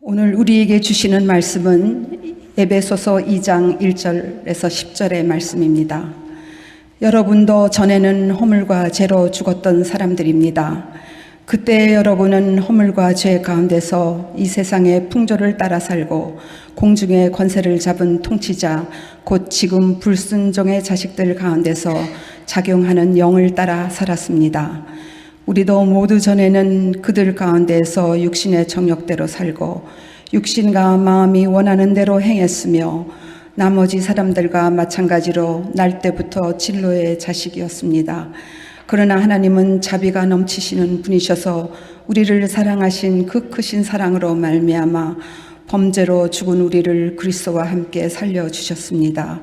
오늘 우리에게 주시는 말씀은 에베소서 2장 1절에서 10절의 말씀입니다. 여러분도 전에는 허물과 죄로 죽었던 사람들입니다. 그때 여러분은 허물과 죄 가운데서 이 세상의 풍조를 따라 살고 공중의 권세를 잡은 통치자 곧 지금 불순종의 자식들 가운데서 작용하는 영을 따라 살았습니다. 우리도 모두 전에는 그들 가운데서 육신의 정욕대로 살고 육신과 마음이 원하는 대로 행했으며 나머지 사람들과 마찬가지로 날 때부터 진로의 자식이었습니다. 그러나 하나님은 자비가 넘치시는 분이셔서 우리를 사랑하신 그 크신 사랑으로 말미암아 범죄로 죽은 우리를 그리스도와 함께 살려주셨습니다.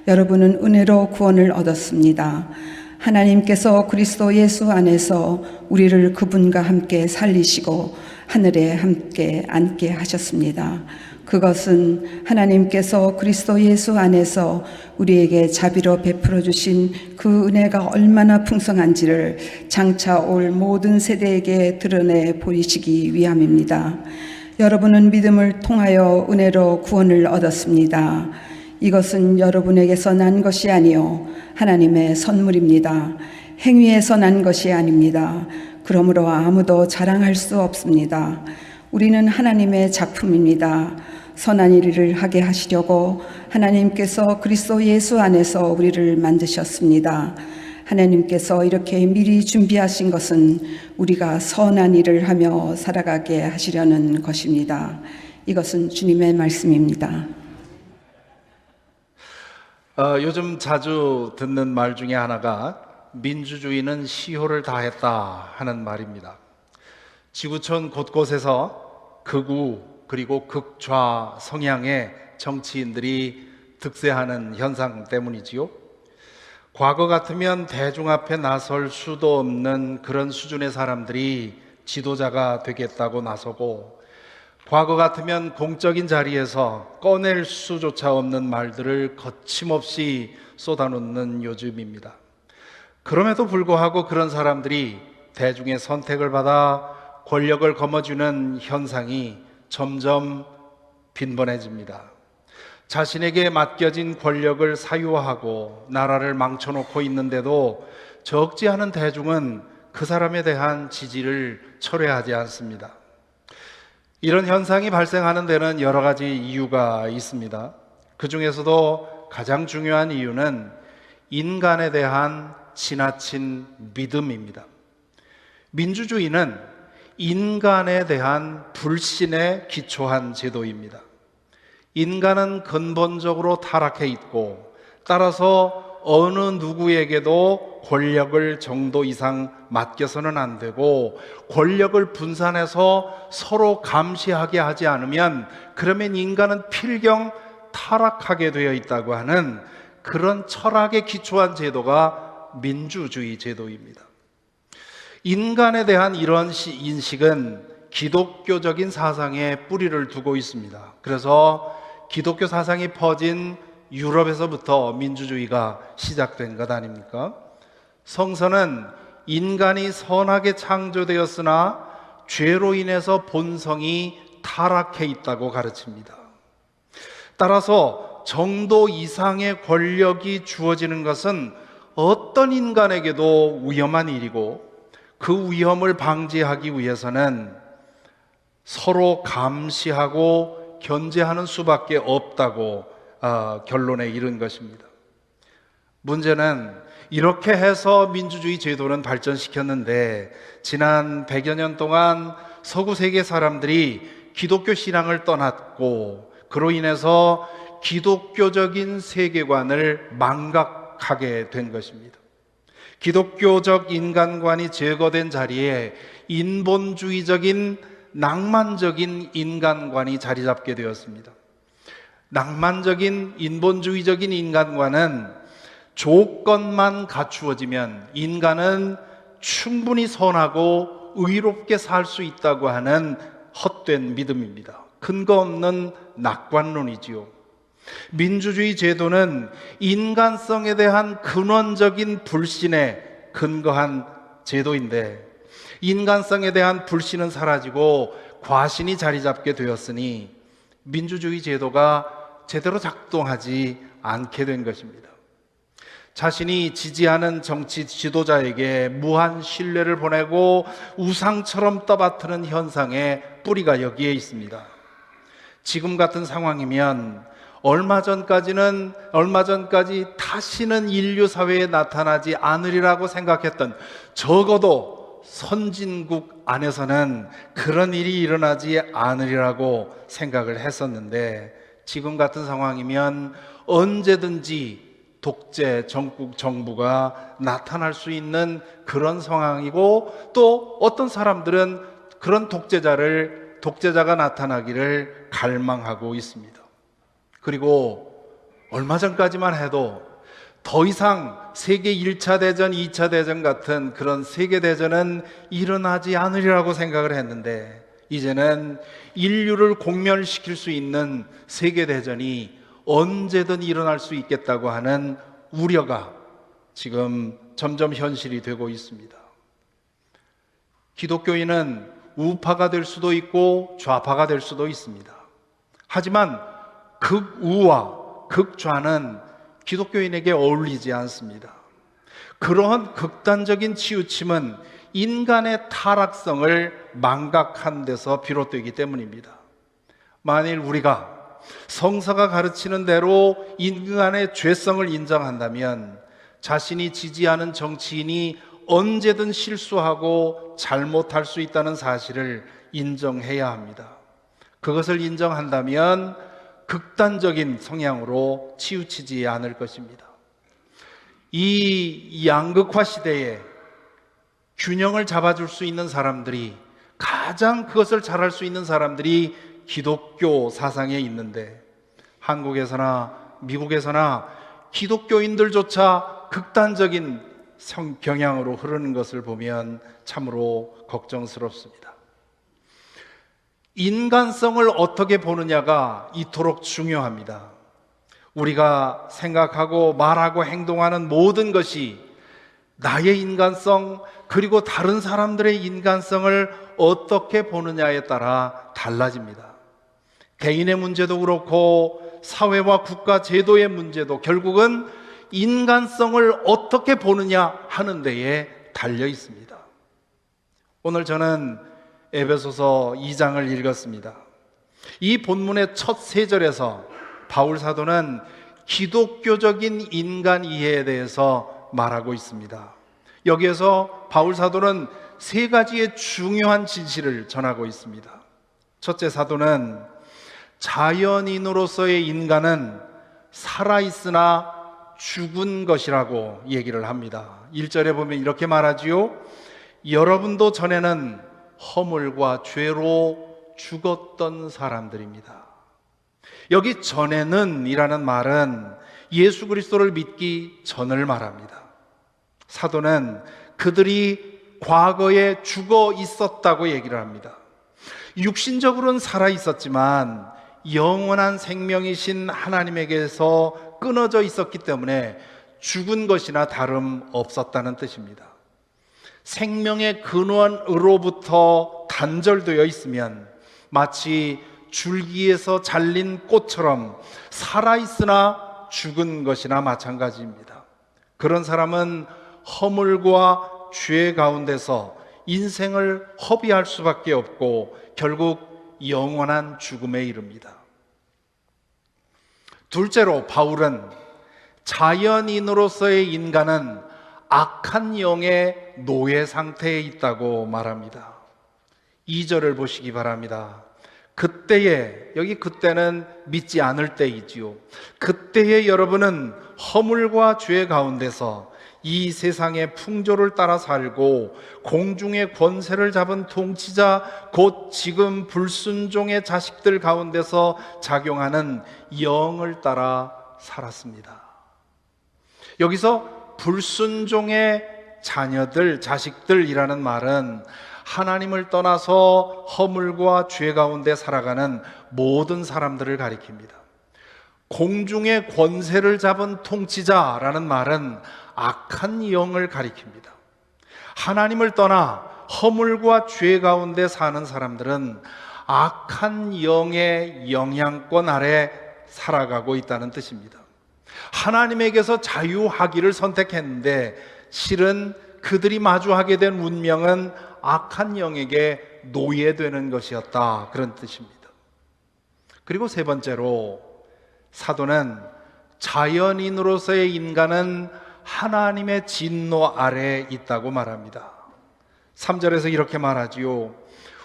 여러분은 은혜로 구원을 얻었습니다. 하나님께서 그리스도 예수 안에서 우리를 그분과 함께 살리시고 하늘에 함께 앉게 하셨습니다. 그것은 하나님께서 그리스도 예수 안에서 우리에게 자비로 베풀어 주신 그 은혜가 얼마나 풍성한지를 장차 올 모든 세대에게 드러내 보이시기 위함입니다. 여러분은 믿음을 통하여 은혜로 구원을 얻었습니다. 이것은 여러분에게서 난 것이 아니요 하나님의 선물입니다. 행위에서 난 것이 아닙니다. 그러므로 아무도 자랑할 수 없습니다. 우리는 하나님의 작품입니다. 선한 일을 하게 하시려고 하나님께서 그리스도 예수 안에서 우리를 만드셨습니다. 하나님께서 이렇게 미리 준비하신 것은 우리가 선한 일을 하며 살아가게 하시려는 것입니다. 이것은 주님의 말씀입니다. 요즘 자주 듣는 말 중에 하나가 민주주의는 시효를 다했다 하는 말입니다. 지구촌 곳곳에서 극우 그리고 극좌 성향의 정치인들이 득세하는 현상 때문이지요. 과거 같으면 대중 앞에 나설 수도 없는 그런 수준의 사람들이 지도자가 되겠다고 나서고, 과거 같으면 공적인 자리에서 꺼낼 수조차 없는 말들을 거침없이 쏟아놓는 요즘입니다. 그럼에도 불구하고 그런 사람들이 대중의 선택을 받아 권력을 거머쥐는 현상이 점점 빈번해집니다. 자신에게 맡겨진 권력을 사유화하고 나라를 망쳐놓고 있는데도 적지 않은 대중은 그 사람에 대한 지지를 철회하지 않습니다. 이런 현상이 발생하는 데는 여러 가지 이유가 있습니다. 그 중에서도 가장 중요한 이유는 인간에 대한 지나친 믿음입니다. 민주주의는 인간에 대한 불신에 기초한 제도입니다. 인간은 근본적으로 타락해 있고, 따라서 어느 누구에게도 권력을 정도 이상 맡겨서는 안 되고, 권력을 분산해서 서로 감시하게 하지 않으면 그러면 인간은 필경 타락하게 되어 있다고 하는 그런 철학에 기초한 제도가 민주주의 제도입니다. 인간에 대한 이런 인식은 기독교적인 사상에 뿌리를 두고 있습니다. 그래서 기독교 사상이 퍼진 유럽에서부터 민주주의가 시작된 것 아닙니까? 성서는 인간이 선하게 창조되었으나 죄로 인해서 본성이 타락해 있다고 가르칩니다. 따라서 정도 이상의 권력이 주어지는 것은 어떤 인간에게도 위험한 일이고, 그 위험을 방지하기 위해서는 서로 감시하고 견제하는 수밖에 없다고 결론에 이른 것입니다. 문제는 이렇게 해서 민주주의 제도는 발전시켰는데, 지난 100여 년 동안 서구 세계 사람들이 기독교 신앙을 떠났고, 그로 인해서 기독교적인 세계관을 망각하게 된 것입니다. 기독교적 인간관이 제거된 자리에 인본주의적인 낭만적인 인간관이 자리 잡게 되었습니다. 낭만적인 인본주의적인 인간관은 조건만 갖추어지면 인간은 충분히 선하고 의롭게 살 수 있다고 하는 헛된 믿음입니다. 근거 없는 낙관론이지요. 민주주의 제도는 인간성에 대한 근원적인 불신에 근거한 제도인데, 인간성에 대한 불신은 사라지고 과신이 자리 잡게 되었으니 민주주의 제도가 제대로 작동하지 않게 된 것입니다. 자신이 지지하는 정치 지도자에게 무한 신뢰를 보내고 우상처럼 떠받드는 현상의 뿌리가 여기에 있습니다. 지금 같은 상황이면 얼마 전까지 다시는 인류 사회에 나타나지 않으리라고 생각했던, 적어도 선진국 안에서는 그런 일이 일어나지 않으리라고 생각을 했었는데, 지금 같은 상황이면 언제든지 독재 전국 정부가 나타날 수 있는 그런 상황이고, 또 어떤 사람들은 그런 독재자가 나타나기를 갈망하고 있습니다. 그리고 얼마 전까지만 해도 더 이상 세계 1차 대전, 2차 대전 같은 그런 세계대전은 일어나지 않으리라고 생각을 했는데, 이제는 인류를 공멸시킬 수 있는 세계대전이 언제든 일어날 수 있겠다고 하는 우려가 지금 점점 현실이 되고 있습니다. 기독교인은 우파가 될 수도 있고 좌파가 될 수도 있습니다. 하지만 극우와 극좌는 기독교인에게 어울리지 않습니다. 그러한 극단적인 치우침은 인간의 타락성을 망각한 데서 비롯되기 때문입니다. 만일 우리가 성서가 가르치는 대로 인간의 죄성을 인정한다면 자신이 지지하는 정치인이 언제든 실수하고 잘못할 수 있다는 사실을 인정해야 합니다. 그것을 인정한다면 극단적인 성향으로 치우치지 않을 것입니다. 이 양극화 시대에 균형을 잡아줄 수 있는 사람들이, 가장 그것을 잘할 수 있는 사람들이 기독교 사상에 있는데, 한국에서나 미국에서나 기독교인들조차 극단적인 경향으로 흐르는 것을 보면 참으로 걱정스럽습니다. 인간성을 어떻게 보느냐가 이토록 중요합니다. 우리가 생각하고 말하고 행동하는 모든 것이 나의 인간성, 그리고 다른 사람들의 인간성을 어떻게 보느냐에 따라 달라집니다. 개인의 문제도 그렇고 사회와 국가 제도의 문제도 결국은 인간성을 어떻게 보느냐 하는 데에 달려 있습니다. 오늘 저는 에베소서 2장을 읽었습니다. 이 본문의 첫 3절에서 바울 사도는 기독교적인 인간 이해에 대해서 말하고 있습니다. 여기에서 바울 사도는 3가지의 중요한 진실을 전하고 있습니다. 첫째, 사도는 자연인으로서의 인간은 살아있으나 죽은 것이라고 얘기를 합니다. 1절에 보면 이렇게 말하지요. 여러분도 전에는 허물과 죄로 죽었던 사람들입니다. 여기 전에는 이라는 말은 예수 그리스도를 믿기 전을 말합니다. 사도는 그들이 과거에 죽어 있었다고 얘기를 합니다. 육신적으로는 살아 있었지만 영원한 생명이신 하나님에게서 끊어져 있었기 때문에 죽은 것이나 다름없었다는 뜻입니다. 생명의 근원으로부터 단절되어 있으면 마치 줄기에서 잘린 꽃처럼 살아있으나 죽은 것이나 마찬가지입니다. 그런 사람은 허물과 죄 가운데서 인생을 허비할 수밖에 없고 결국 영원한 죽음에 이릅니다. 둘째로 바울은 자연인으로서의 인간은 악한 영의 노예 상태에 있다고 말합니다. 2절을 보시기 바랍니다. 그때에, 여기 그때는 믿지 않을 때이지요. 그때에 여러분은 허물과 죄 가운데서 이 세상의 풍조를 따라 살고 공중의 권세를 잡은 통치자, 곧 지금 불순종의 자식들 가운데서 작용하는 영을 따라 살았습니다. 여기서 불순종의 자녀들, 자식들이라는 말은 하나님을 떠나서 허물과 죄 가운데 살아가는 모든 사람들을 가리킵니다. 공중의 권세를 잡은 통치자라는 말은 악한 영을 가리킵니다. 하나님을 떠나 허물과 죄 가운데 사는 사람들은 악한 영의 영향권 아래 살아가고 있다는 뜻입니다. 하나님에게서 자유하기를 선택했는데 실은 그들이 마주하게 된 운명은 악한 영에게 노예되는 것이었다, 그런 뜻입니다. 그리고 세 번째로 사도는 자연인으로서의 인간은 하나님의 진노 아래에 있다고 말합니다. 3절에서 이렇게 말하지요.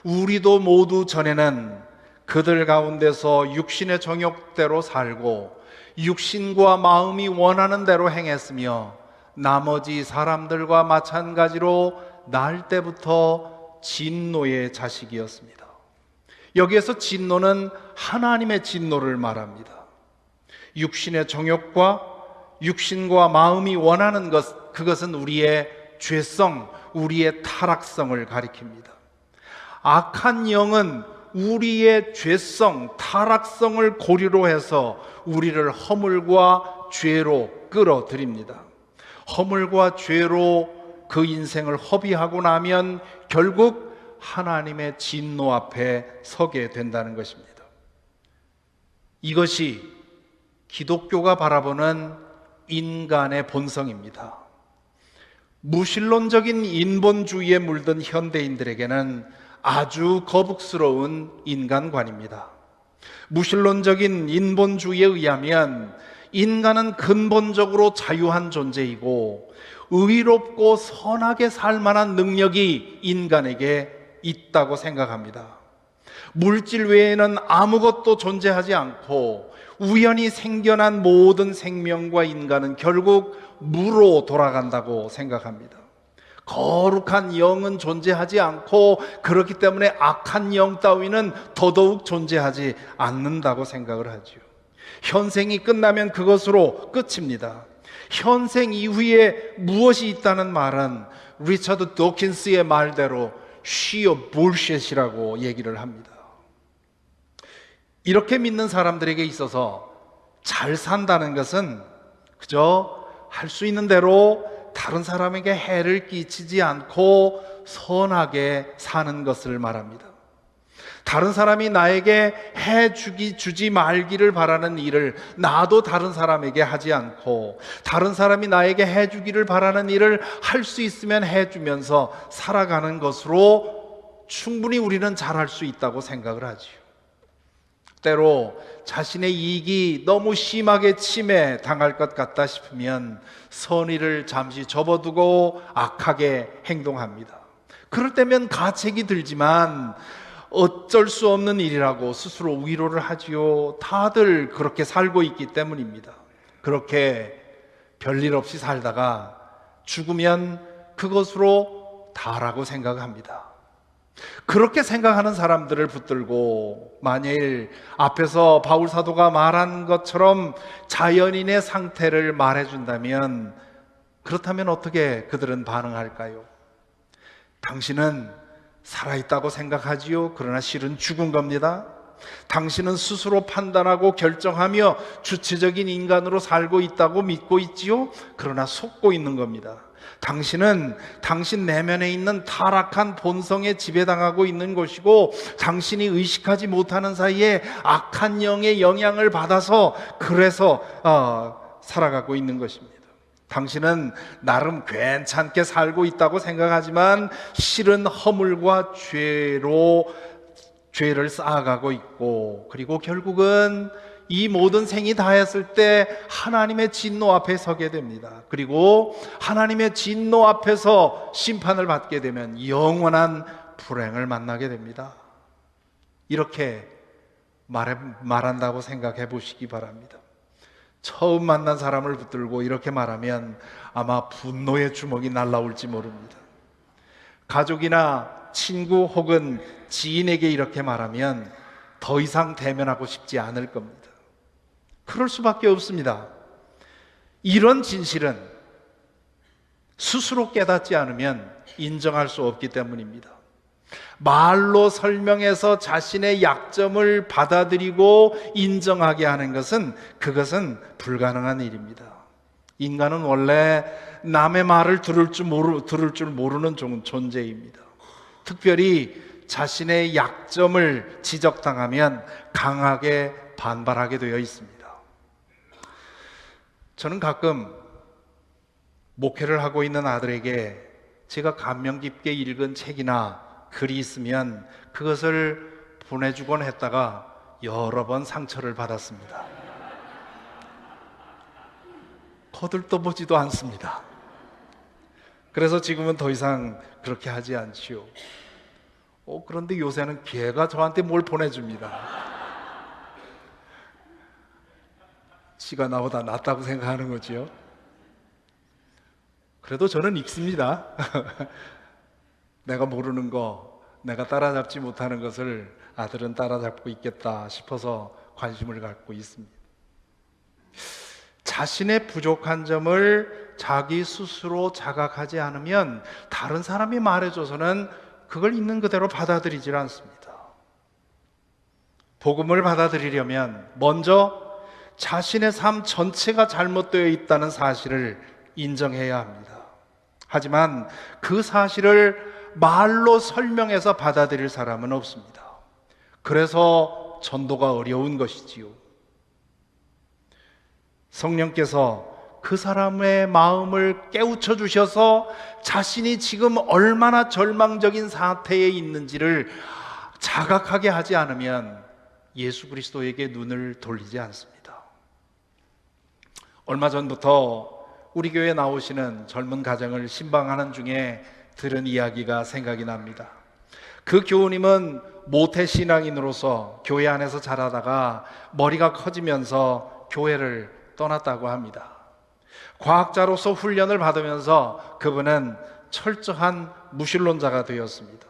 우리도 모두 전에는 그들 가운데서 육신의 정욕대로 살고 육신과 마음이 원하는 대로 행했으며 나머지 사람들과 마찬가지로 날 때부터 진노의 자식이었습니다. 여기에서 진노는 하나님의 진노를 말합니다. 육신의 정욕과 육신과 마음이 원하는 것, 그것은 우리의 죄성, 우리의 타락성을 가리킵니다. 악한 영은 우리의 죄성, 타락성을 고리로 해서 우리를 허물과 죄로 끌어들입니다. 허물과 죄로 그 인생을 허비하고 나면 결국 하나님의 진노 앞에 서게 된다는 것입니다. 이것이 기독교가 바라보는 인간의 본성입니다. 무신론적인 인본주의에 물든 현대인들에게는 아주 거북스러운 인간관입니다. 무신론적인 인본주의에 의하면 인간은 근본적으로 자유한 존재이고 의롭고 선하게 살 만한 능력이 인간에게 있다고 생각합니다. 물질 외에는 아무것도 존재하지 않고 우연히 생겨난 모든 생명과 인간은 결국 무로 돌아간다고 생각합니다. 거룩한 영은 존재하지 않고 그렇기 때문에 악한 영 따위는 더더욱 존재하지 않는다고 생각을 하죠. 현생이 끝나면 그것으로 끝입니다. 현생 이후에 무엇이 있다는 말은 리처드 도킨스의 말대로 sheer bullshit이라고 얘기를 합니다. 이렇게 믿는 사람들에게 있어서 잘 산다는 것은 그저 할 수 있는 대로 다른 사람에게 해를 끼치지 않고 선하게 사는 것을 말합니다. 다른 사람이 나에게 주지 말기를 바라는 일을 나도 다른 사람에게 하지 않고 다른 사람이 나에게 해주기를 바라는 일을 할 수 있으면 해주면서 살아가는 것으로 충분히 우리는 잘할 수 있다고 생각을 하지요. 때로 자신의 이익이 너무 심하게 침해당할 것 같다 싶으면 선의를 잠시 접어두고 악하게 행동합니다. 그럴 때면 가책이 들지만 어쩔 수 없는 일이라고 스스로 위로를 하지요. 다들 그렇게 살고 있기 때문입니다. 그렇게 별일 없이 살다가 죽으면 그것으로 다라고 생각합니다. 그렇게 생각하는 사람들을 붙들고 만일 앞에서 바울 사도가 말한 것처럼 자연인의 상태를 말해준다면 그렇다면 어떻게 그들은 반응할까요? 당신은 살아있다고 생각하지요. 그러나 실은 죽은 겁니다. 당신은 스스로 판단하고 결정하며 주체적인 인간으로 살고 있다고 믿고 있지요. 그러나 속고 있는 겁니다. 당신은 당신 내면에 있는 타락한 본성에 지배당하고 있는 것이고 당신이 의식하지 못하는 사이에 악한 영의 영향을 받아서 그래서 살아가고 있는 것입니다. 당신은 나름 괜찮게 살고 있다고 생각하지만 실은 허물과 죄를 쌓아가고 있고 그리고 결국은 이 모든 생이 다했을 때 하나님의 진노 앞에 서게 됩니다. 그리고 하나님의 진노 앞에서 심판을 받게 되면 영원한 불행을 만나게 됩니다. 이렇게 말한다고 생각해 보시기 바랍니다. 처음 만난 사람을 붙들고 이렇게 말하면 아마 분노의 주먹이 날아올지 모릅니다. 가족이나 친구 혹은 지인에게 이렇게 말하면 더 이상 대면하고 싶지 않을 겁니다. 그럴 수밖에 없습니다. 이런 진실은 스스로 깨닫지 않으면 인정할 수 없기 때문입니다. 말로 설명해서 자신의 약점을 받아들이고 인정하게 하는 것은 그것은 불가능한 일입니다. 인간은 원래 남의 말을 들을 줄 모르는 존재입니다. 특별히 자신의 약점을 지적당하면 강하게 반발하게 되어 있습니다. 저는 가끔 목회를 하고 있는 아들에게 제가 감명 깊게 읽은 책이나 글이 있으면 그것을 보내주곤 했다가 여러 번 상처를 받았습니다. 거들떠보지도 않습니다. 그래서 지금은 더 이상 그렇게 하지 않지요. 그런데 요새는 걔가 저한테 뭘 보내줍니다. 지가 나보다 낫다고 생각하는 거지요. 그래도 저는 읽습니다. 내가 모르는 거, 내가 따라잡지 못하는 것을 아들은 따라잡고 있겠다 싶어서 관심을 갖고 있습니다. 자신의 부족한 점을 자기 스스로 자각하지 않으면 다른 사람이 말해줘서는 그걸 있는 그대로 받아들이질 않습니다. 복음을 받아들이려면 먼저 자신의 삶 전체가 잘못되어 있다는 사실을 인정해야 합니다. 하지만 그 사실을 말로 설명해서 받아들일 사람은 없습니다. 그래서 전도가 어려운 것이지요. 성령께서 그 사람의 마음을 깨우쳐 주셔서 자신이 지금 얼마나 절망적인 상태에 있는지를 자각하게 하지 않으면 예수 그리스도에게 눈을 돌리지 않습니다. 얼마 전부터 우리 교회에 나오시는 젊은 가정을 신방하는 중에 들은 이야기가 생각이 납니다. 그 교우님은 모태신앙인으로서 교회 안에서 자라다가 머리가 커지면서 교회를 떠났다고 합니다. 과학자로서 훈련을 받으면서 그분은 철저한 무신론자가 되었습니다.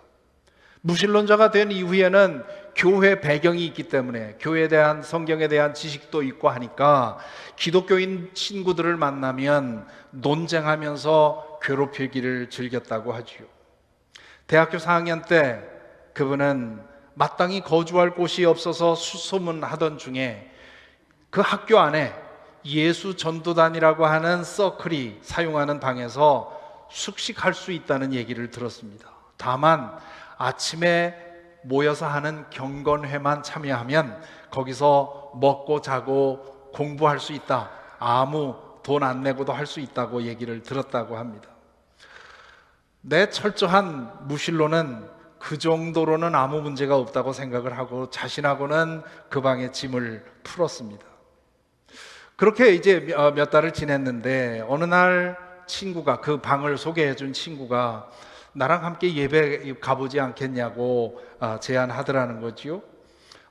무신론자가 된 이후에는 교회 배경이 있기 때문에 교회에 대한, 성경에 대한 지식도 있고 하니까 기독교인 친구들을 만나면 논쟁하면서 괴롭히기를 즐겼다고 하지요. 대학교 4학년 때 그분은 마땅히 거주할 곳이 없어서 수소문하던 중에 그 학교 안에 예수 전도단이라고 하는 서클이 사용하는 방에서 숙식할 수 있다는 얘기를 들었습니다. 다만 아침에 모여서 하는 경건회만 참여하면 거기서 먹고 자고 공부할 수 있다, 아무 돈 안 내고도 할 수 있다고 얘기를 들었다고 합니다. 내 철저한 무신론은 그 정도로는 아무 문제가 없다고 생각을 하고 자신하고는 그 방에 짐을 풀었습니다. 그렇게 이제 몇 달을 지냈는데 어느 날 친구가, 그 방을 소개해 준 친구가 나랑 함께 예배 가보지 않겠냐고 제안하더라는 거지요.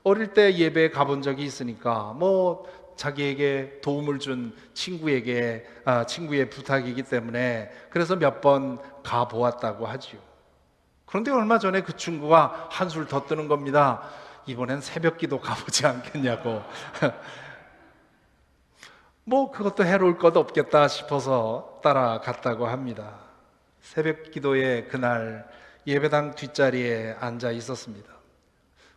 어릴 때 예배 가본 적이 있으니까 뭐 자기에게 도움을 준 친구에게 친구의 부탁이기 때문에 그래서 몇 번 가보았다고 하지요. 그런데 얼마 전에 그 친구가 한술 더 뜨는 겁니다. 이번엔 새벽기도 가보지 않겠냐고. 뭐 그것도 해로울 것 없겠다 싶어서 따라갔다고 합니다. 새벽 기도에 그날 예배당 뒷자리에 앉아 있었습니다.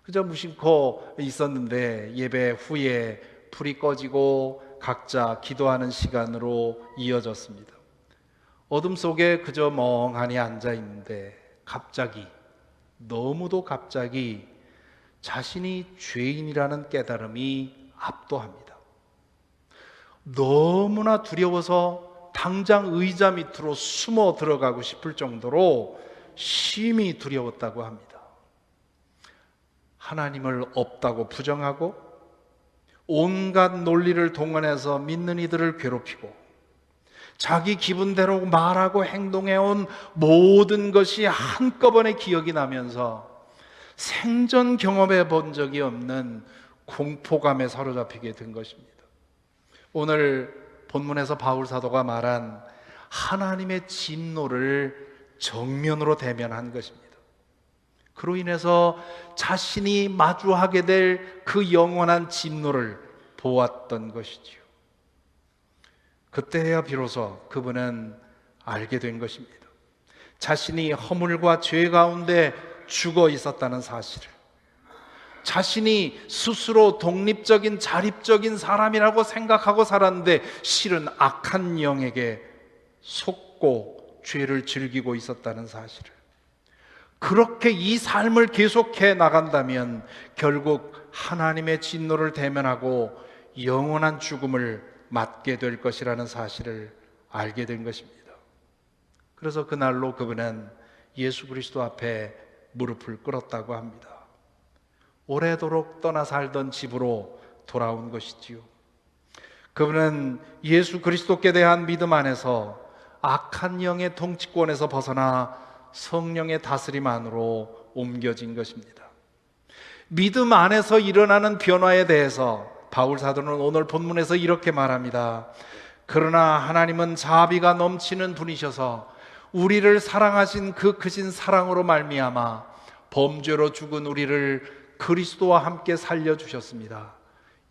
그저 무심코 있었는데 예배 후에 불이 꺼지고 각자 기도하는 시간으로 이어졌습니다. 어둠 속에 그저 멍하니 앉아 있는데 갑자기, 너무도 갑자기 자신이 죄인이라는 깨달음이 압도합니다. 너무나 두려워서 당장 의자 밑으로 숨어 들어가고 싶을 정도로 심히 두려웠다고 합니다. 하나님을 없다고 부정하고 온갖 논리를 동원해서 믿는 이들을 괴롭히고 자기 기분대로 말하고 행동해온 모든 것이 한꺼번에 기억이 나면서 생전 경험해 본 적이 없는 공포감에 사로잡히게 된 것입니다. 오늘 본문에서 바울 사도가 말한 하나님의 진노를 정면으로 대면한 것입니다. 그로 인해서 자신이 마주하게 될 그 영원한 진노를 보았던 것이지요. 그때야 비로소 그분은 알게 된 것입니다. 자신이 허물과 죄 가운데 죽어 있었다는 사실을, 자신이 스스로 독립적인 자립적인 사람이라고 생각하고 살았는데 실은 악한 영에게 속고 죄를 즐기고 있었다는 사실을, 그렇게 이 삶을 계속해 나간다면 결국 하나님의 진노를 대면하고 영원한 죽음을 맞게 될 것이라는 사실을 알게 된 것입니다. 그래서 그날로 그분은 예수 그리스도 앞에 무릎을 꿇었다고 합니다. 오래도록 떠나 살던 집으로 돌아온 것이지요. 그분은 예수 그리스도께 대한 믿음 안에서 악한 영의 통치권에서 벗어나 성령의 다스림 안으로 옮겨진 것입니다. 믿음 안에서 일어나는 변화에 대해서 바울 사도는 오늘 본문에서 이렇게 말합니다. 그러나 하나님은 자비가 넘치는 분이셔서 우리를 사랑하신 그 크신 사랑으로 말미암아 범죄로 죽은 우리를 그리스도와 함께 살려주셨습니다.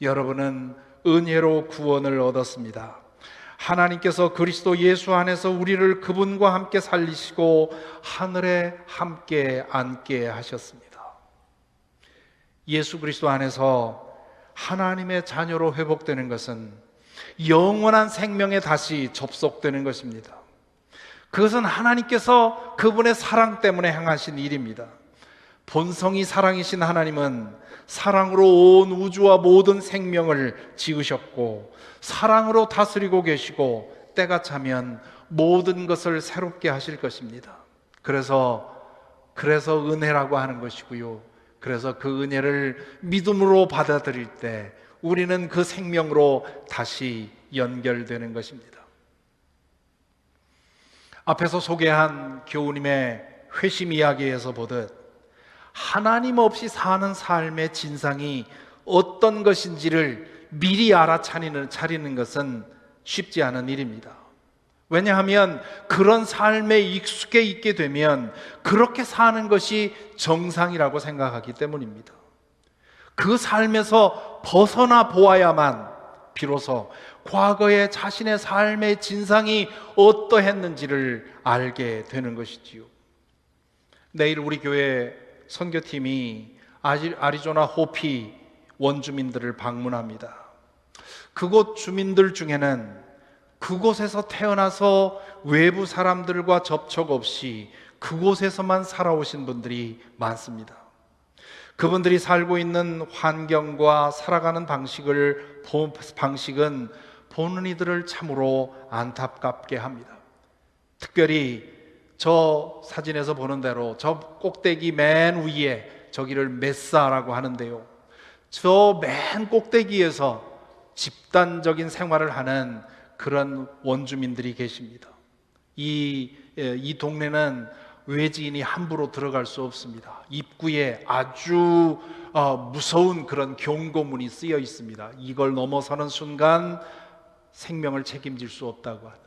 여러분은 은혜로 구원을 얻었습니다. 하나님께서 그리스도 예수 안에서 우리를 그분과 함께 살리시고 하늘에 함께 앉게 하셨습니다. 예수 그리스도 안에서 하나님의 자녀로 회복되는 것은 영원한 생명에 다시 접속되는 것입니다. 그것은 하나님께서 그분의 사랑 때문에 행하신 일입니다. 본성이 사랑이신 하나님은 사랑으로 온 우주와 모든 생명을 지으셨고 사랑으로 다스리고 계시고 때가 차면 모든 것을 새롭게 하실 것입니다. 그래서 은혜라고 하는 것이고요. 그래서 그 은혜를 믿음으로 받아들일 때 우리는 그 생명으로 다시 연결되는 것입니다. 앞에서 소개한 교우님의 회심 이야기에서 보듯 하나님 없이 사는 삶의 진상이 어떤 것인지를 미리 알아차리는 것은 쉽지 않은 일입니다. 왜냐하면 그런 삶에 익숙해 있게 되면 그렇게 사는 것이 정상이라고 생각하기 때문입니다. 그 삶에서 벗어나 보아야만 비로소 과거의 자신의 삶의 진상이 어떠했는지를 알게 되는 것이지요. 내일 우리 교회 선교팀이 아리조나 호피 원주민들을 방문합니다. 그곳 주민들 중에는 그곳에서 태어나서 외부 사람들과 접촉 없이 그곳에서만 살아오신 분들이 많습니다. 그분들이 살고 있는 환경과 살아가는 방식은 보는 이들을 참으로 안타깝게 합니다. 특별히 저 사진에서 보는 대로 저 꼭대기 맨 위에 저기를 메사라고 하는데요, 저 맨 꼭대기에서 집단적인 생활을 하는 그런 원주민들이 계십니다. 이 동네는 외지인이 함부로 들어갈 수 없습니다. 입구에 아주 무서운 그런 경고문이 쓰여 있습니다. 이걸 넘어서는 순간 생명을 책임질 수 없다고 하는.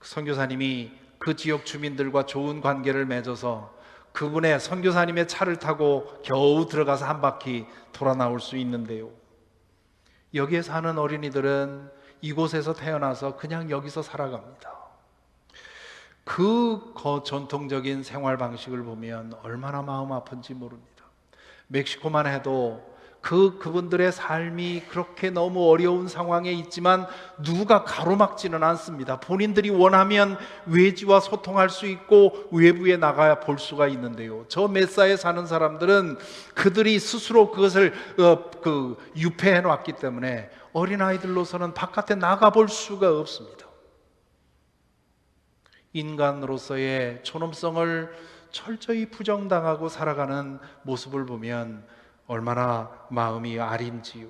선교사님이 그 지역 주민들과 좋은 관계를 맺어서 그분의 선교사님의 차를 타고 겨우 들어가서 한 바퀴 돌아 나올 수 있는데요, 여기에 사는 어린이들은 이곳에서 태어나서 그냥 여기서 살아갑니다. 그 전통적인 생활 방식을 보면 얼마나 마음 아픈지 모릅니다. 멕시코만 해도 그분들의 삶이 그렇게 너무 어려운 상황에 있지만 누가 가로막지는 않습니다. 본인들이 원하면 외지와 소통할 수 있고 외부에 나가야 볼 수가 있는데요, 저 메사에 사는 사람들은 그들이 스스로 그것을 유폐해 놨기 때문에 어린아이들로서는 바깥에 나가볼 수가 없습니다. 인간으로서의 존엄성을 철저히 부정당하고 살아가는 모습을 보면 얼마나 마음이 아린지요.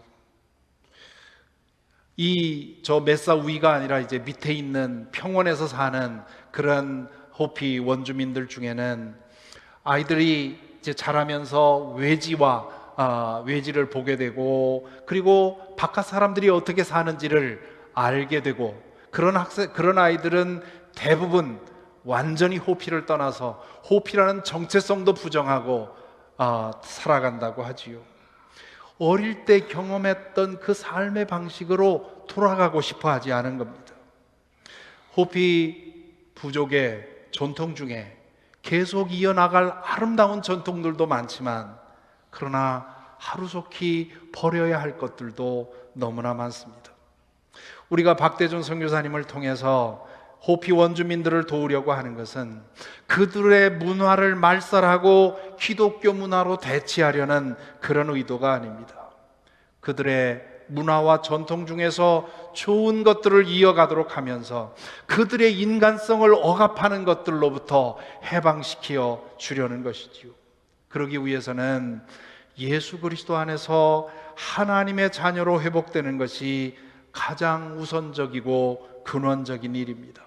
저 메사 위가 아니라 이제 밑에 있는 평원에서 사는 그런 호피 원주민들 중에는 아이들이 이제 자라면서 외지를 보게 되고, 그리고 바깥 사람들이 어떻게 사는지를 알게 되고, 그런 아이들은 대부분 완전히 호피를 떠나서 호피라는 정체성도 부정하고 살아간다고 하지요. 어릴 때 경험했던 그 삶의 방식으로 돌아가고 싶어 하지 않은 겁니다. 호피 부족의 전통 중에 계속 이어나갈 아름다운 전통들도 많지만, 그러나 하루속히 버려야 할 것들도 너무나 많습니다. 우리가 박대준 선교사님을 통해서 호피 원주민들을 도우려고 하는 것은 그들의 문화를 말살하고 기독교 문화로 대치하려는 그런 의도가 아닙니다. 그들의 문화와 전통 중에서 좋은 것들을 이어가도록 하면서 그들의 인간성을 억압하는 것들로부터 해방시켜 주려는 것이지요. 그러기 위해서는 예수 그리스도 안에서 하나님의 자녀로 회복되는 것이 가장 우선적이고 근원적인 일입니다.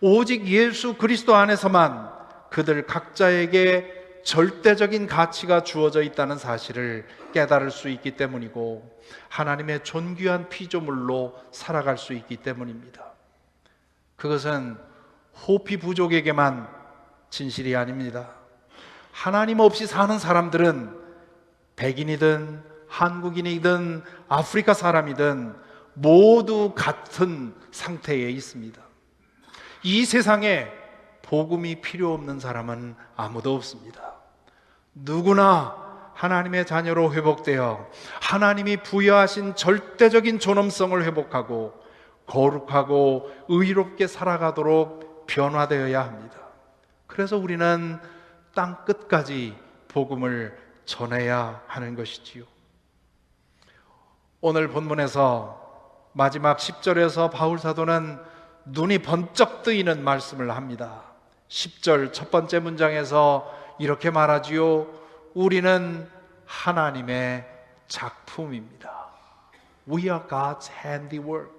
오직 예수 그리스도 안에서만 그들 각자에게 절대적인 가치가 주어져 있다는 사실을 깨달을 수 있기 때문이고 하나님의 존귀한 피조물로 살아갈 수 있기 때문입니다. 그것은 호피 부족에게만 진실이 아닙니다. 하나님 없이 사는 사람들은 백인이든 한국인이든 아프리카 사람이든 모두 같은 상태에 있습니다. 이 세상에 복음이 필요 없는 사람은 아무도 없습니다. 누구나 하나님의 자녀로 회복되어 하나님이 부여하신 절대적인 존엄성을 회복하고 거룩하고 의롭게 살아가도록 변화되어야 합니다. 그래서 우리는 땅 끝까지 복음을 전해야 하는 것이지요. 오늘 본문에서 마지막 10절에서 바울 사도는 눈이 번쩍 뜨이는 말씀을 합니다. 10절 첫 번째 문장에서 이렇게 말하지요. 우리는 하나님의 작품입니다. We are God's handiwork.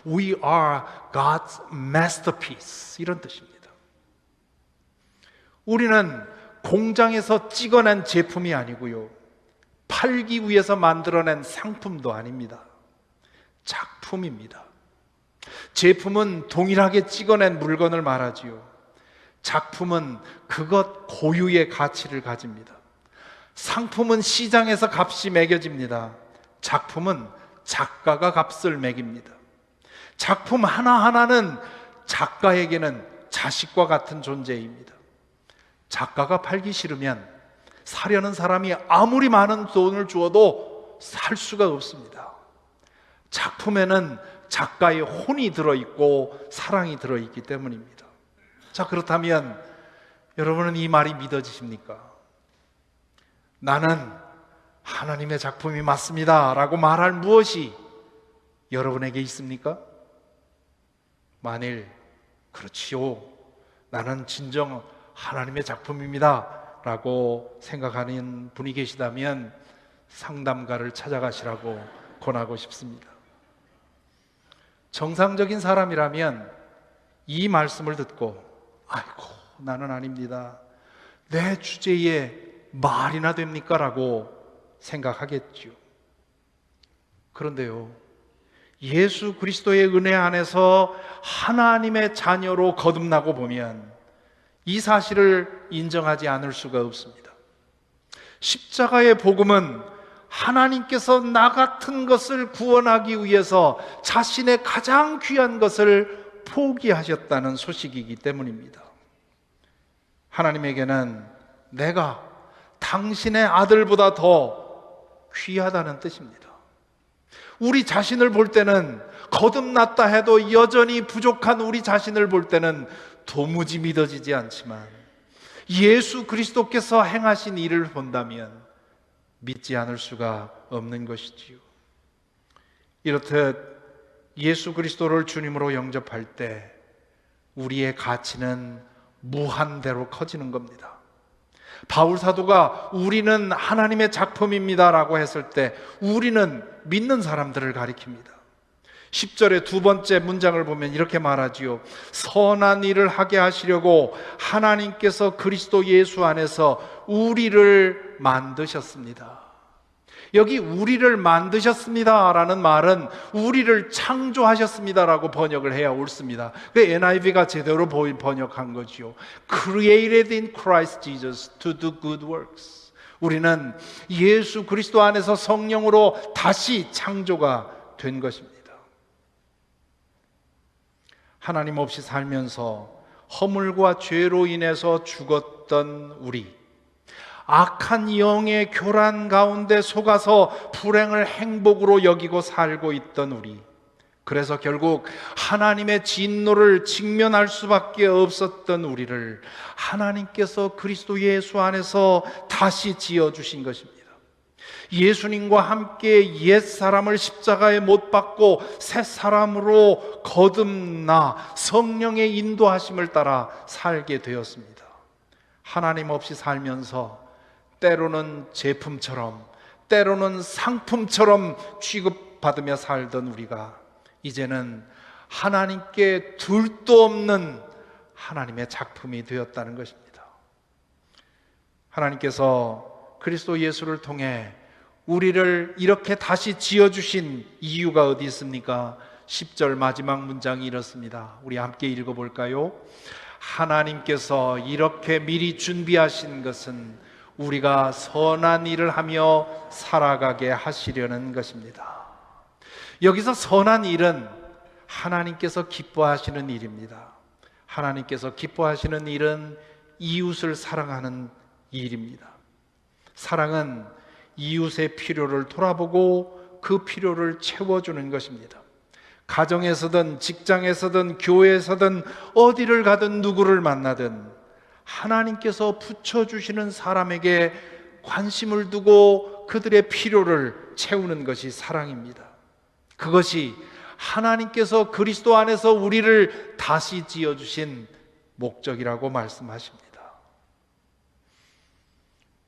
We are God's masterpiece. 이런 뜻입니다. 우리는 공장에서 찍어낸 제품이 아니고요, 팔기 위해서 만들어낸 상품도 아닙니다. 작품입니다. 제품은 동일하게 찍어낸 물건을 말하지요. 작품은 그것 고유의 가치를 가집니다. 상품은 시장에서 값이 매겨집니다. 작품은 작가가 값을 매깁니다. 작품 하나하나는 작가에게는 자식과 같은 존재입니다. 작가가 팔기 싫으면 사려는 사람이 아무리 많은 돈을 주어도 살 수가 없습니다. 작품에는 작가의 혼이 들어있고 사랑이 들어있기 때문입니다. 자, 그렇다면 여러분은 이 말이 믿어지십니까? 나는 하나님의 작품이 맞습니다 라고 말할 무엇이 여러분에게 있습니까? 만일 그렇지요, 나는 진정 하나님의 작품입니다 라고 생각하는 분이 계시다면 상담가를 찾아가시라고 권하고 싶습니다. 정상적인 사람이라면 이 말씀을 듣고 아이고 나는 아닙니다, 내 주제에 말이나 됩니까? 라고 생각하겠죠. 그런데요, 예수 그리스도의 은혜 안에서 하나님의 자녀로 거듭나고 보면 이 사실을 인정하지 않을 수가 없습니다. 십자가의 복음은 하나님께서 나 같은 것을 구원하기 위해서 자신의 가장 귀한 것을 포기하셨다는 소식이기 때문입니다. 하나님에게는 내가 당신의 아들보다 더 귀하다는 뜻입니다. 우리 자신을 볼 때는 거듭났다 해도 여전히 부족한 우리 자신을 볼 때는 도무지 믿어지지 않지만 예수 그리스도께서 행하신 일을 본다면 믿지 않을 수가 없는 것이지요. 이렇듯 예수 그리스도를 주님으로 영접할 때 우리의 가치는 무한대로 커지는 겁니다. 바울 사도가 우리는 하나님의 작품입니다 라고 했을 때 우리는 믿는 사람들을 가리킵니다. 10절의 두 번째 문장을 보면 이렇게 말하지요. 선한 일을 하게 하시려고 하나님께서 그리스도 예수 안에서 우리를 만드셨습니다. 여기 우리를 만드셨습니다 라는 말은 우리를 창조하셨습니다 라고 번역을 해야 옳습니다. 그 NIV가 제대로 번역한 거죠. Created in Christ Jesus to do good works. 우리는 예수 그리스도 안에서 성령으로 다시 창조가 된 것입니다. 하나님 없이 살면서 허물과 죄로 인해서 죽었던 우리, 악한 영의 교란 가운데 속아서 불행을 행복으로 여기고 살고 있던 우리, 그래서 결국 하나님의 진노를 직면할 수밖에 없었던 우리를 하나님께서 그리스도 예수 안에서 다시 지어주신 것입니다. 예수님과 함께 옛 사람을 십자가에 못 박고 새 사람으로 거듭나 성령의 인도하심을 따라 살게 되었습니다. 하나님 없이 살면서 때로는 제품처럼, 때로는 상품처럼 취급받으며 살던 우리가 이제는 하나님께 둘도 없는 하나님의 작품이 되었다는 것입니다. 하나님께서 그리스도 예수를 통해 우리를 이렇게 다시 지어주신 이유가 어디 있습니까? 10절 마지막 문장이 이렇습니다. 우리 함께 읽어볼까요? 하나님께서 이렇게 미리 준비하신 것은 우리가 선한 일을 하며 살아가게 하시려는 것입니다. 여기서 선한 일은 하나님께서 기뻐하시는 일입니다. 하나님께서 기뻐하시는 일은 이웃을 사랑하는 일입니다. 사랑은 이웃의 필요를 돌아보고 그 필요를 채워주는 것입니다. 가정에서든 직장에서든 교회에서든 어디를 가든 누구를 만나든 하나님께서 붙여주시는 사람에게 관심을 두고 그들의 필요를 채우는 것이 사랑입니다. 그것이 하나님께서 그리스도 안에서 우리를 다시 지어주신 목적이라고 말씀하십니다.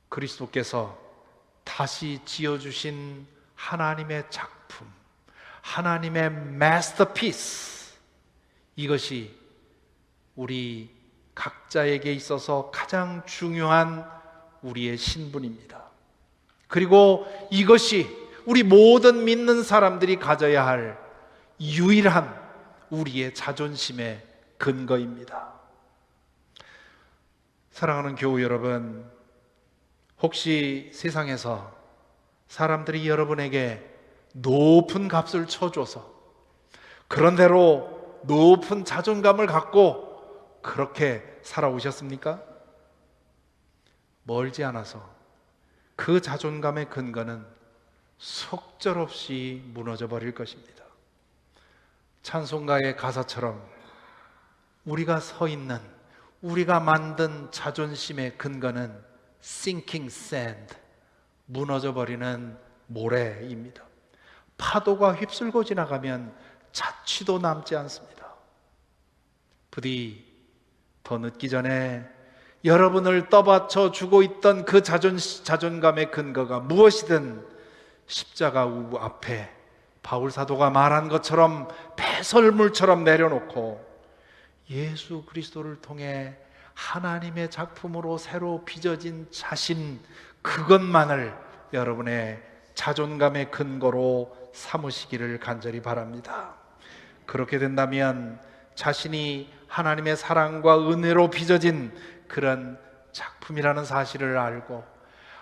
그리스도께서 다시 지어주신 하나님의 작품, 하나님의 마스터피스, 이것이 우리 각자에게 있어서 가장 중요한 우리의 신분입니다. 그리고 이것이 우리 모든 믿는 사람들이 가져야 할 유일한 우리의 자존심의 근거입니다. 사랑하는 교우 여러분, 혹시 세상에서 사람들이 여러분에게 높은 값을 쳐줘서 그런대로 높은 자존감을 갖고 그렇게 살아오셨습니까? 멀지 않아서 그 자존감의 근거는 속절없이 무너져 버릴 것입니다. 찬송가의 가사처럼 우리가 서 있는, 우리가 만든 자존심의 근거는 sinking sand, 무너져 버리는 모래입니다. 파도가 휩쓸고 지나가면 자취도 남지 않습니다. 부디 더 늦기 전에 여러분을 떠받쳐 주고 있던 그 자존감의 근거가 무엇이든 십자가 앞에 바울 사도가 말한 것처럼 배설물처럼 내려놓고 예수 그리스도를 통해 하나님의 작품으로 새로 빚어진 자신, 그것만을 여러분의 자존감의 근거로 삼으시기를 간절히 바랍니다. 그렇게 된다면 자신이 하나님의 사랑과 은혜로 빚어진 그런 작품이라는 사실을 알고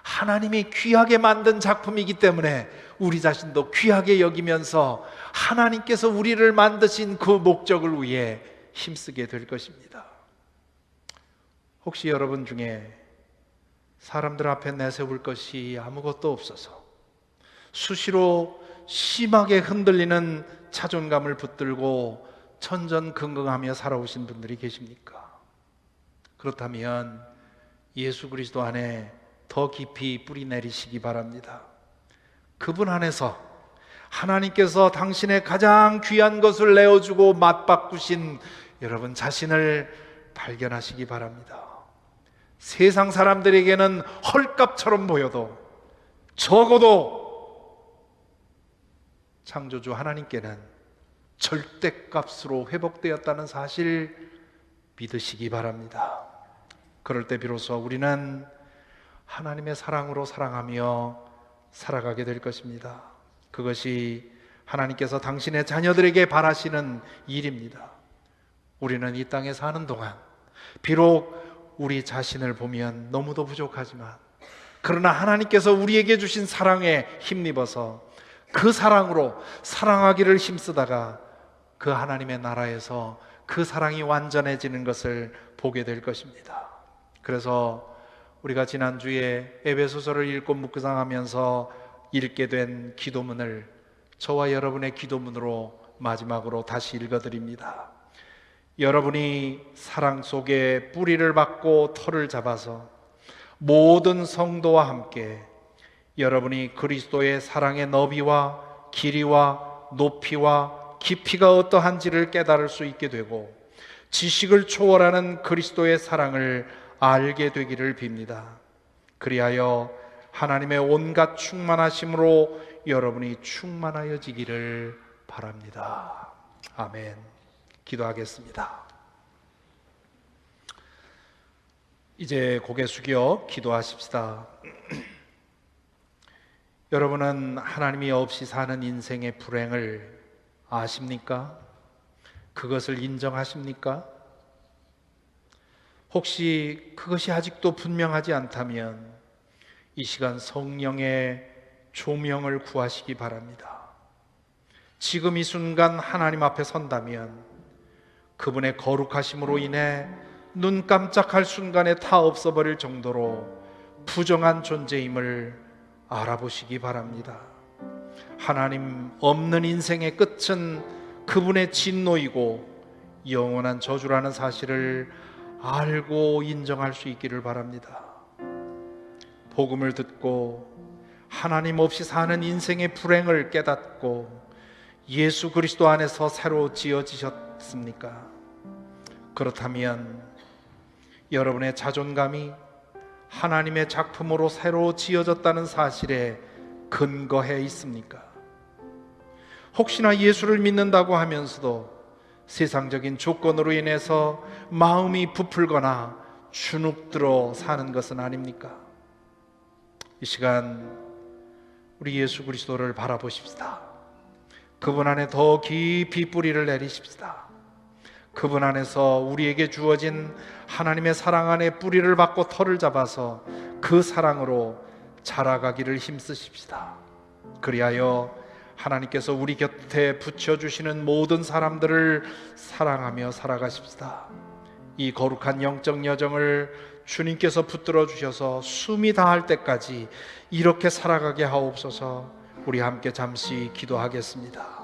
하나님이 귀하게 만든 작품이기 때문에 우리 자신도 귀하게 여기면서 하나님께서 우리를 만드신 그 목적을 위해 힘쓰게 될 것입니다. 혹시 여러분 중에 사람들 앞에 내세울 것이 아무것도 없어서 수시로 심하게 흔들리는 자존감을 붙들고 천전긍긍하며 살아오신 분들이 계십니까? 그렇다면 예수 그리스도 안에 더 깊이 뿌리 내리시기 바랍니다. 그분 안에서 하나님께서 당신의 가장 귀한 것을 내어주고 맞바꾸신 여러분 자신을 발견하시기 바랍니다. 세상 사람들에게는 헐값처럼 보여도 적어도 창조주 하나님께는 절대값으로 회복되었다는 사실 믿으시기 바랍니다. 그럴 때 비로소 우리는 하나님의 사랑으로 사랑하며 살아가게 될 것입니다. 그것이 하나님께서 당신의 자녀들에게 바라시는 일입니다. 우리는 이 땅에 사는 동안 비록 우리 자신을 보면 너무도 부족하지만 그러나 하나님께서 우리에게 주신 사랑에 힘입어서 그 사랑으로 사랑하기를 힘쓰다가 그 하나님의 나라에서 그 사랑이 완전해지는 것을 보게 될 것입니다. 그래서 우리가 지난주에 에베소서를 읽고 묵상하면서 읽게 된 기도문을 저와 여러분의 기도문으로 마지막으로 다시 읽어드립니다. 여러분이 사랑 속에 뿌리를 받고 털을 잡아서 모든 성도와 함께 여러분이 그리스도의 사랑의 너비와 길이와 높이와 깊이가 어떠한지를 깨달을 수 있게 되고 지식을 초월하는 그리스도의 사랑을 알게 되기를 빕니다. 그리하여 하나님의 온갖 충만하심으로 여러분이 충만하여지기를 바랍니다. 아멘. 기도하겠습니다. 이제 고개 숙여 기도하십시다. 여러분은 하나님이 없이 사는 인생의 불행을 아십니까? 그것을 인정하십니까? 혹시 그것이 아직도 분명하지 않다면 이 시간 성령의 조명을 구하시기 바랍니다. 지금 이 순간 하나님 앞에 선다면 그분의 거룩하심으로 인해 눈 깜짝할 순간에 다 없어버릴 정도로 부정한 존재임을 알아보시기 바랍니다. 하나님 없는 인생의 끝은 그분의 진노이고 영원한 저주라는 사실을 알고 인정할 수 있기를 바랍니다. 복음을 듣고 하나님 없이 사는 인생의 불행을 깨닫고 예수 그리스도 안에서 새로 지어지셨습니까? 그렇다면 여러분의 자존감이 하나님의 작품으로 새로 지어졌다는 사실에 근거해 있습니까? 혹시나 예수를 믿는다고 하면서도 세상적인 조건으로 인해서 마음이 부풀거나 주눅들어 사는 것은 아닙니까? 이 시간 우리 예수 그리스도를 바라보십시다. 그분 안에 더 깊이 뿌리를 내리십시다. 그분 안에서 우리에게 주어진 하나님의 사랑 안에 뿌리를 받고 털을 잡아서 그 사랑으로 자라가기를 힘쓰십시다. 그리하여 하나님께서 우리 곁에 붙여주시는 모든 사람들을 사랑하며 살아가십시다. 이 거룩한 영적 여정을 주님께서 붙들어 주셔서 숨이 다할 때까지 이렇게 살아가게 하옵소서. 우리 함께 잠시 기도하겠습니다.